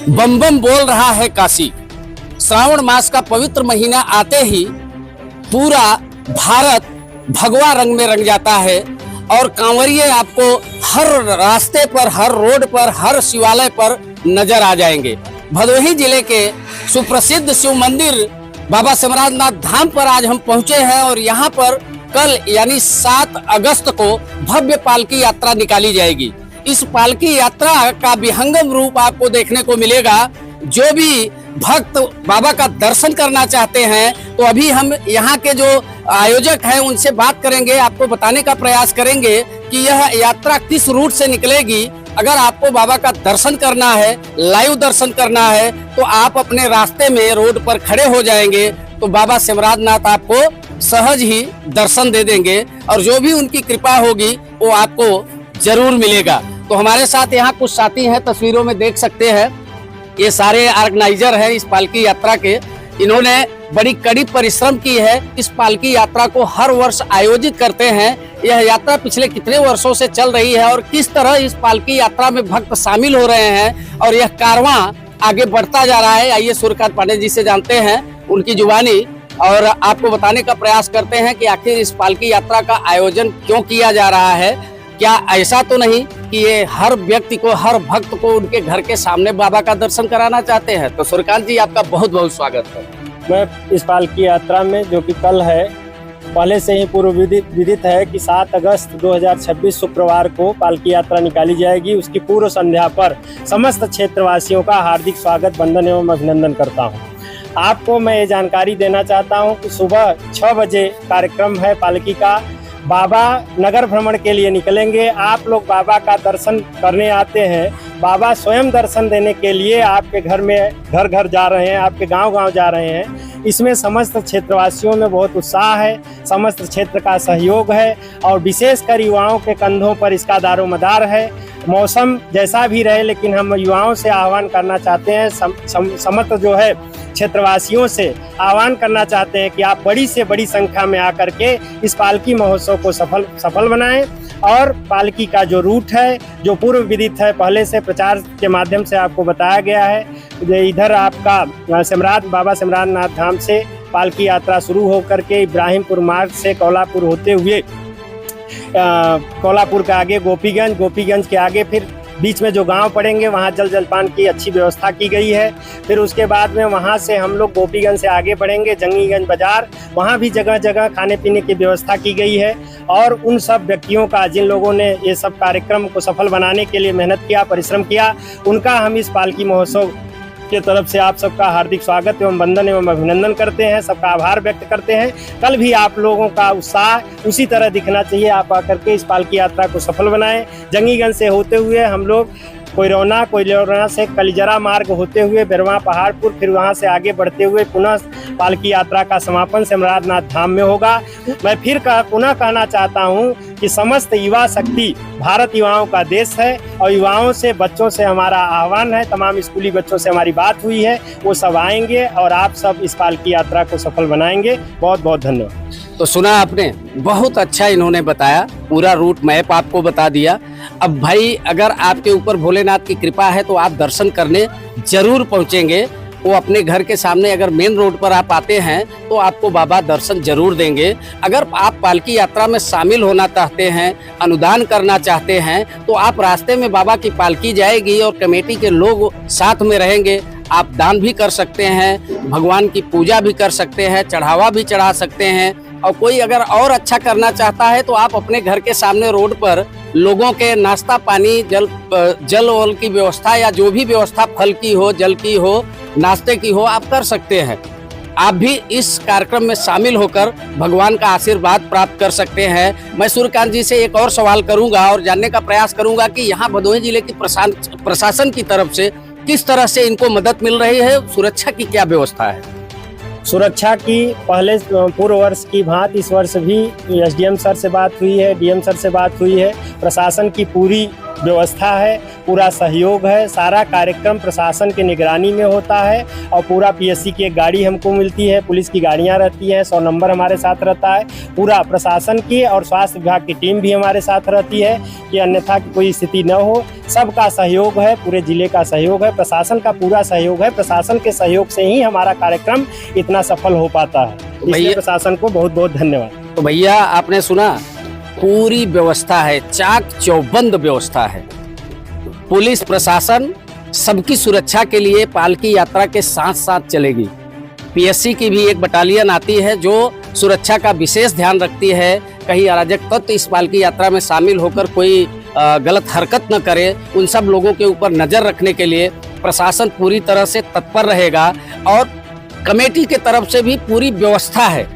बम बम बोल रहा है काशी। श्रावण मास का पवित्र महीना आते ही पूरा भारत भगवा रंग में रंग जाता है और कांवरिये आपको हर रास्ते पर, हर रोड पर, हर शिवालय पर नजर आ जाएंगे। भदोही जिले के सुप्रसिद्ध शिव मंदिर बाबा सिमराज नाथ धाम पर आज हम पहुंचे हैं और यहाँ पर कल यानी 7 अगस्त को भव्य पालकी यात्रा निकाली जाएगी। इस पालकी यात्रा का विहंगम रूप आपको देखने को मिलेगा। जो भी भक्त बाबा का दर्शन करना चाहते हैं तो अभी हम यहाँ के जो आयोजक हैं उनसे बात करेंगे, आपको बताने का प्रयास करेंगे कि यह यात्रा किस रूट से निकलेगी। अगर आपको बाबा का दर्शन करना है, लाइव दर्शन करना है, तो आप अपने रास्ते में रोड पर खड़े हो जाएंगे तो बाबा सिमराज नाथ आपको सहज ही दर्शन दे देंगे और जो भी उनकी कृपा होगी वो आपको जरूर मिलेगा। तो हमारे साथ यहाँ कुछ साथी हैं, तस्वीरों में देख सकते हैं, ये सारे ऑर्गेनाइजर हैं इस पालकी यात्रा के। इन्होंने बड़ी कड़ी परिश्रम की है, इस पालकी यात्रा को हर वर्ष आयोजित करते हैं। यह यात्रा पिछले कितने वर्षों से चल रही है और किस तरह इस पालकी यात्रा में भक्त शामिल हो रहे हैं और यह कारवां आगे बढ़ता जा रहा है। आइए सूर्यकांत पांडे जी से जानते हैं उनकी जुबानी और आपको बताने का प्रयास करते हैं कि आखिर इस पालकी यात्रा का आयोजन क्यों किया जा रहा है। क्या ऐसा तो नहीं कि ये हर व्यक्ति को, हर भक्त को उनके घर के सामने बाबा का दर्शन कराना चाहते हैं। तो सूर्यकांत जी आपका बहुत बहुत स्वागत है। मैं इस पालकी यात्रा में, जो कि कल है, पहले से ही पूर्व विदित है कि 7 अगस्त 2026 शुक्रवार को पालकी यात्रा निकाली जाएगी। उसकी पूर्व संध्या पर समस्त क्षेत्रवासियों का हार्दिक स्वागत, वंदन एवं अभिनंदन करता हूँ। आपको मैं ये जानकारी देना चाहता हूँ कि सुबह 6 बजे कार्यक्रम है पालकी का। बाबा नगर भ्रमण के लिए निकलेंगे। आप लोग बाबा का दर्शन करने आते हैं, बाबा स्वयं दर्शन देने के लिए आपके घर में घर घर जा रहे हैं, आपके गांव गांव जा रहे हैं। इसमें समस्त क्षेत्रवासियों में बहुत उत्साह है, समस्त क्षेत्र का सहयोग है और विशेषकर युवाओं के कंधों पर इसका दारोमदार है। मौसम जैसा भी रहे, लेकिन हम युवाओं से आह्वान करना चाहते हैं, समस्त जो है क्षेत्रवासियों से आह्वान करना चाहते हैं कि आप बड़ी से बड़ी संख्या में आकर के इस पालकी महोत्सव को सफल बनाएं। और पालकी का जो रूट है, जो पूर्व विदित है, पहले से प्रचार के माध्यम से आपको बताया गया है। इधर आपका बाबा सिमराज नाथ धाम से पालकी यात्रा शुरू होकर के इब्राहिमपुर मार्ग से कोल्हापुर होते हुए कोल्हापुर के आगे गोपीगंज के आगे फिर बीच में जो गांव पड़ेंगे वहां जल जलपान की अच्छी व्यवस्था की गई है। फिर उसके बाद में वहां से हम लोग गोपीगंज से आगे बढ़ेंगे जंगीगंज बाजार, वहां भी जगह जगह खाने पीने की व्यवस्था की गई है। और उन सब व्यक्तियों का, जिन लोगों ने ये सब कार्यक्रम को सफल बनाने के लिए मेहनत किया, परिश्रम किया, उनका हम इस पालकी महोत्सव के तरफ से आप सबका हार्दिक स्वागत एवं वंदन एवं अभिनंदन करते हैं, सबका आभार व्यक्त करते हैं। कल भी आप लोगों का उत्साह उसी तरह दिखना चाहिए। आप आकर के इस पालकी यात्रा को सफल बनाएं। जंगीगंज से होते हुए हम लोग कोयलौना से कलिजरा मार्ग होते हुए बिरवा पहाड़पुर, फिर वहां से आगे बढ़ते हुए पुनः पालकी यात्रा का समापन सिमराज नाथ धाम में होगा। मैं फिर पुनः कहना चाहता हूं कि समस्त युवा शक्ति भारत युवाओं का देश है और युवाओं से, बच्चों से हमारा आह्वान है। तमाम स्कूली बच्चों से हमारी बात हुई है, वो सब आएंगे और आप सब इस पालकी यात्रा को सफल बनाएंगे। बहुत बहुत धन्यवाद। तो सुना आपने, बहुत अच्छा इन्होंने बताया, पूरा रूट मैप आपको बता दिया। अब भाई अगर आपके ऊपर भोलेनाथ की कृपा है तो आप दर्शन करने जरूर पहुंचेंगे। वो अपने घर के सामने अगर मेन रोड पर आप आते हैं तो आपको बाबा दर्शन जरूर देंगे। अगर आप पालकी यात्रा में शामिल होना चाहते हैं, अनुदान करना चाहते हैं, तो आप रास्ते में बाबा की पालकी जाएगी और कमेटी के लोग साथ में रहेंगे। आप दान भी कर सकते हैं, भगवान की पूजा भी कर सकते हैं, चढ़ावा भी चढ़ा सकते हैं। और कोई अगर और अच्छा करना चाहता है तो आप अपने घर के सामने रोड पर लोगों के नाश्ता पानी, जल वल की व्यवस्था या जो भी व्यवस्था फल की हो, जल की हो, नाश्ते की हो, आप कर सकते हैं। आप भी इस कार्यक्रम में शामिल होकर भगवान का आशीर्वाद प्राप्त कर सकते हैं। मैं सूर्यकांत जी से एक और सवाल करूंगा और जानने का प्रयास करूंगा कि यहाँ भदोही जिले की प्रशासन की तरफ से किस तरह से इनको मदद मिल रही है, सुरक्षा की क्या व्यवस्था है? सुरक्षा की पहले पूर्व वर्ष की भांति इस वर्ष भी एसडीएम सर से बात हुई है, डीएम सर से बात हुई है। प्रशासन की पूरी व्यवस्था है, पूरा सहयोग है, सारा कार्यक्रम प्रशासन की निगरानी में होता है और पूरा पीएससी की एक गाड़ी हमको मिलती है, पुलिस की गाड़ियां रहती हैं, 100 नंबर हमारे साथ रहता है, पूरा प्रशासन की और स्वास्थ्य विभाग की टीम भी हमारे साथ रहती है कि अन्यथा कोई स्थिति न हो। सबका सहयोग है, पूरे जिले का सहयोग है, प्रशासन का पूरा सहयोग है। प्रशासन के सहयोग से ही हमारा कार्यक्रम इतना सफल हो पाता है, इसलिए प्रशासन को बहुत बहुत धन्यवाद। तो भैया आपने सुना, पूरी व्यवस्था है, चाक चौबंद व्यवस्था है। पुलिस प्रशासन सबकी सुरक्षा के लिए पालकी यात्रा के साथ साथ चलेगी। पीएससी की भी एक बटालियन आती है जो सुरक्षा का विशेष ध्यान रखती है, कहीं अराजक तत्व इस पालकी यात्रा में शामिल होकर कोई गलत हरकत न करे। उन सब लोगों के ऊपर नजर रखने के लिए प्रशासन पूरी तरह से तत्पर रहेगा और कमेटी के तरफ से भी पूरी व्यवस्था है।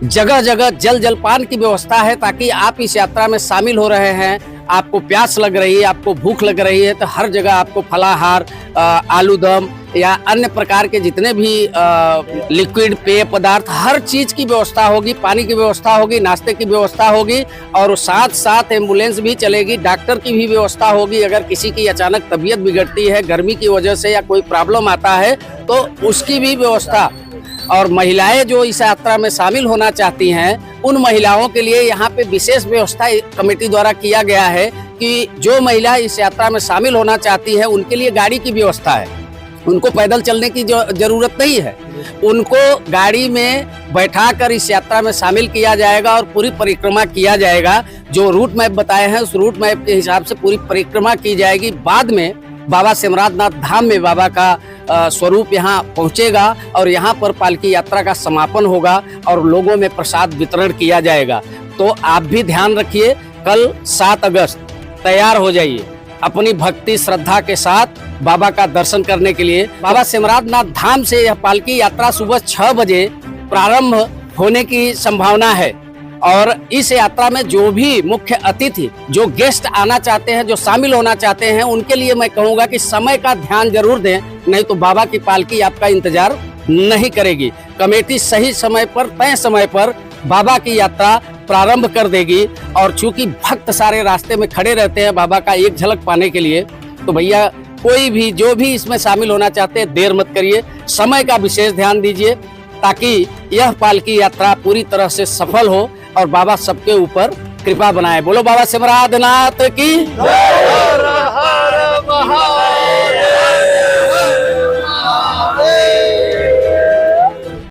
जगह जगह जल जलपान की व्यवस्था है, ताकि आप इस यात्रा में शामिल हो रहे हैं, आपको प्यास लग रही है, आपको भूख लग रही है, तो हर जगह आपको फलाहार, आलू दम या अन्य प्रकार के जितने भी लिक्विड पेय पदार्थ, हर चीज की व्यवस्था होगी। पानी की व्यवस्था होगी, नाश्ते की व्यवस्था होगी और साथ साथ एम्बुलेंस भी चलेगी, डॉक्टर की भी व्यवस्था होगी। अगर किसी की अचानक तबीयत बिगड़ती है गर्मी की वजह से या कोई प्रॉब्लम आता है तो उसकी भी व्यवस्था। और महिलाएं जो इस यात्रा में शामिल होना चाहती हैं, उन महिलाओं के लिए यहाँ पे विशेष व्यवस्था कमेटी द्वारा किया गया है कि जो महिला इस यात्रा में शामिल होना चाहती है उनके लिए गाड़ी की व्यवस्था है। उनको पैदल चलने की जरूरत नहीं है, उनको गाड़ी में बैठाकर इस यात्रा में शामिल किया जाएगा और पूरी परिक्रमा किया जाएगा। जो रूट मैप बताए हैं उस रूट मैप के हिसाब से पूरी परिक्रमा की जाएगी। बाद में बाबा सिमराधनाथ धाम में बाबा का स्वरूप यहाँ पहुँचेगा और यहाँ पर पालकी यात्रा का समापन होगा और लोगों में प्रसाद वितरण किया जाएगा। तो आप भी ध्यान रखिए, कल 7 अगस्त तैयार हो जाइए अपनी भक्ति श्रद्धा के साथ बाबा का दर्शन करने के लिए। बाबा सिमराधनाथ धाम से यह पालकी यात्रा सुबह 6 बजे प्रारंभ होने की संभावना है और इस यात्रा में जो भी मुख्य अतिथि, जो गेस्ट आना चाहते हैं, जो शामिल होना चाहते हैं, उनके लिए मैं कहूँगा कि समय का ध्यान जरूर दें, नहीं तो बाबा की पालकी आपका इंतजार नहीं करेगी। कमेटी सही समय पर, तय समय पर बाबा की यात्रा प्रारंभ कर देगी और चूंकि भक्त सारे रास्ते में खड़े रहते हैं बाबा का एक झलक पाने के लिए, तो भैया कोई भी जो भी इसमें शामिल होना चाहते हैं देर मत करिए, समय का विशेष ध्यान दीजिए ताकि यह पालकी यात्रा पूरी तरह से सफल हो और बाबा सबके ऊपर कृपा बनाए। बोलो बाबा सिमराधनाथ की।